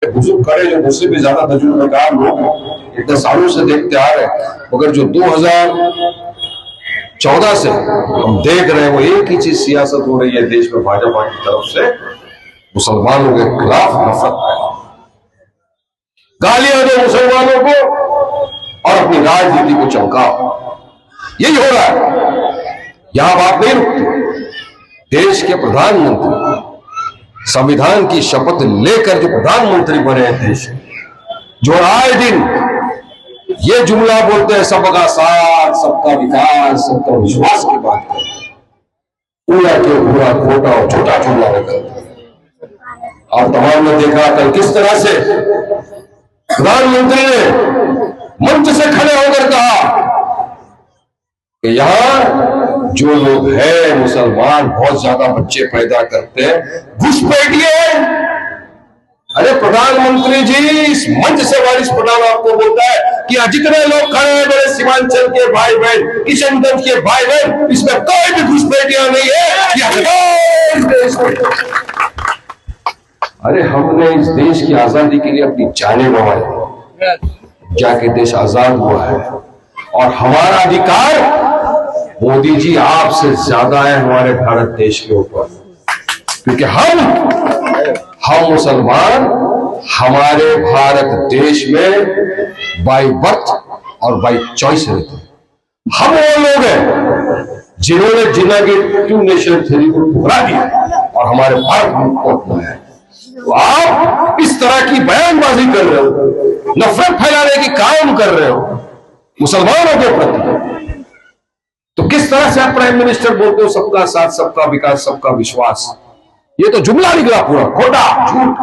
बुजुर्ग खड़े जो मुझसे भी ज्यादा तजुर्बेकार लोग इतने सालों से देखते आ रहे हैं, मगर जो 2014 से हम देख रहे हैं वो एक ही चीज सियासत हो रही है देश में भाजपा की तरफ से, मुसलमानों के खिलाफ नफरत है, गालियां दो मुसलमानों को और अपनी राजनीति को चमकाओ। यही हो रहा है। यहां बात नहीं रुकती। देश के प्रधानमंत्री संविधान की शपथ लेकर जो प्रधानमंत्री बने हैं देश, जो आए दिन ये जुमला बोलते हैं सबका साथ, सबका विकास, सबका विश्वास की बात करते हैं, पूरा के पूरा खोटा और छोटा जुमला निकलता है। और तमाम ने देखा कल किस तरह से प्रधानमंत्री ने मंच से खड़े होकर कहा कि यहां जो लोग हैं मुसलमान बहुत ज्यादा बच्चे पैदा करते हैं, घुसपैठिए। अरे प्रधानमंत्री जी, इस मंच से वारिस पठान आपको बोलता है कि जितने लोग खड़े हैं मेरे सीमांचल के भाई बहन, किशनगंज के भाई बहन, इसमें कोई भी घुसपैठिया नहीं है। अरे हमने इस देश की आजादी के लिए अपनी जानें गंवाई, जाके देश आजाद हुआ है और हमारा अधिकार मोदी जी आपसे ज्यादा है हमारे भारत देश के ऊपर, क्योंकि हम मुसलमान हमारे भारत देश में बाय बर्थ और बाय चॉइस रहते हैं। हम वो लोग हैं जिन्होंने जिन्होंने टू नेशन थ्योरी को ठुकरा दिया और हमारे भारत को अपनाया है। तो आप इस तरह की बयानबाजी कर रहे हो, नफरत फैलाने की काम कर रहे हो मुसलमानों के प्रति, तो किस तरह से आप प्राइम मिनिस्टर बोलते हो सबका साथ, सबका विकास, सबका विश्वास? ये तो जुमला निकला पूरा खोटा झूठ।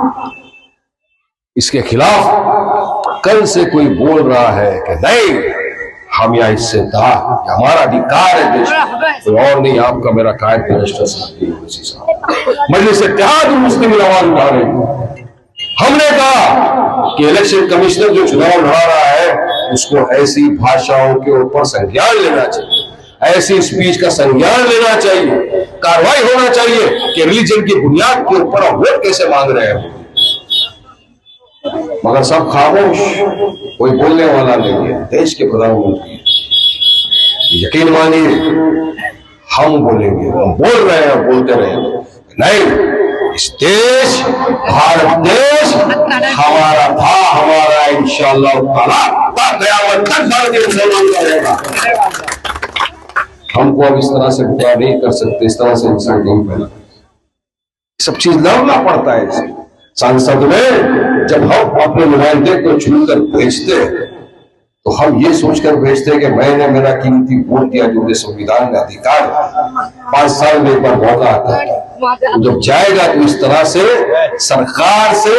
इसके खिलाफ कल से कोई बोल रहा है कि नहीं हम या इससे था, हमारा अधिकार है देश, कोई और नहीं, आपका मेरा कायद मिनिस्टर साहब मजलिस इत्तेहाद मुस्लिम आवाज उठा रहे। हमने कहा कि इलेक्शन कमिश्नर जो चुनाव लड़ा रहा है उसको ऐसी भाषाओं के ऊपर संज्ञान लेना चाहिए, ऐसी स्पीच का संज्ञान लेना चाहिए, कार्रवाई होना चाहिए कि रिलीजन की बुनियाद के ऊपर वोट कैसे मांग रहे हैं। मगर सब खामोश, कोई बोलने वाला नहीं है। देश के प्रधानमंत्री, यकीन मानिए हम बोलेंगे, हम बोल रहे हैं, बोलते रहेंगे। नहीं, इस देश भारत देश हमारा था, हमारा इंशाअल्लाह ताला कयामत तक भारतीय मुसलमान रहेगा। हमको अब इस तरह से बुरा नहीं कर सकते, इस तरह से इंसान नहीं फैला, सब चीज लड़ना पड़ता है। संसद में जब हम अपने नुमाइंदे को चुनकर भेजते हैं तो हम ये सोचकर भेजते हैं कि मैंने मेरा कीमती वोट दिया, जो मुझे संविधान में अधिकार है, 5 साल में एक बार मौका आता है। तो जब जाएगा तो इस तरह से सरकार से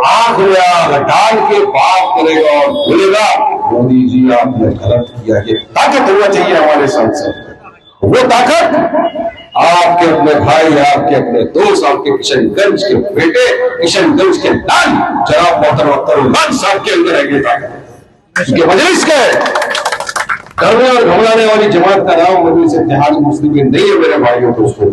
आंख में आंख डाल के बात करेगा और बोलेगा मोदी जी आपने गलत किया। ये ताकत होना चाहिए हमारे संसद में। वो ताकत आपके अपने भाई, आपके अपने दोस्त, आपके किशनगंज के बेटे, किशनगंज के लाल जनाब मोहतरम अख्तरुल्लाह साहब के अंदर है। ताकत क्योंकि मजलिस के करने और घबराने वाली जमात का नाम मजलिस इत्तेहाद मुस्लिमीन नहीं है मेरे भाइयों दोस्तों।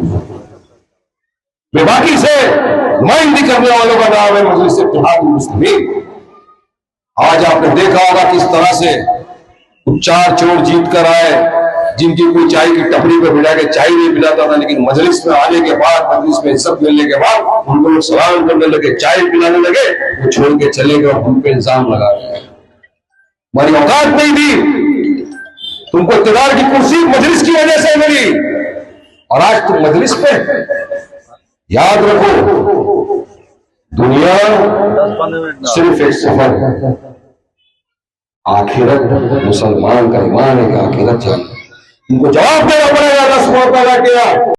बेबाकी से नुमाइंदगी करने वालों का नाम है मजलिस इत्तेहाद मुस्लिमीन। आज आपने देखा होगा किस तरह से 4 चोर जीत कर आए, जिनकी कोई चाय की टपरी पे बिठा के चाय नहीं पिलाता था, लेकिन मजलिस में आने के बाद, मजलिस में इज्जत मिलने के बाद उनको लोग सलाम करने लगे, चाय पिलाने लगे, वो छोड़ के चले गए और उन पे इल्जाम लगा दिया। हमारी औकात नहीं थी, तुमको इक़्तिदार की कुर्सी मजलिस की वजह से मिली और आज तुम मजलिस पे। याद रखो, दुनिया सिर्फ एक सफर है, आखिरत मुसलमान का ईमान है कि आखिरत चाहिए, उनको जवाब देना पड़ेगा 10 मौका किया।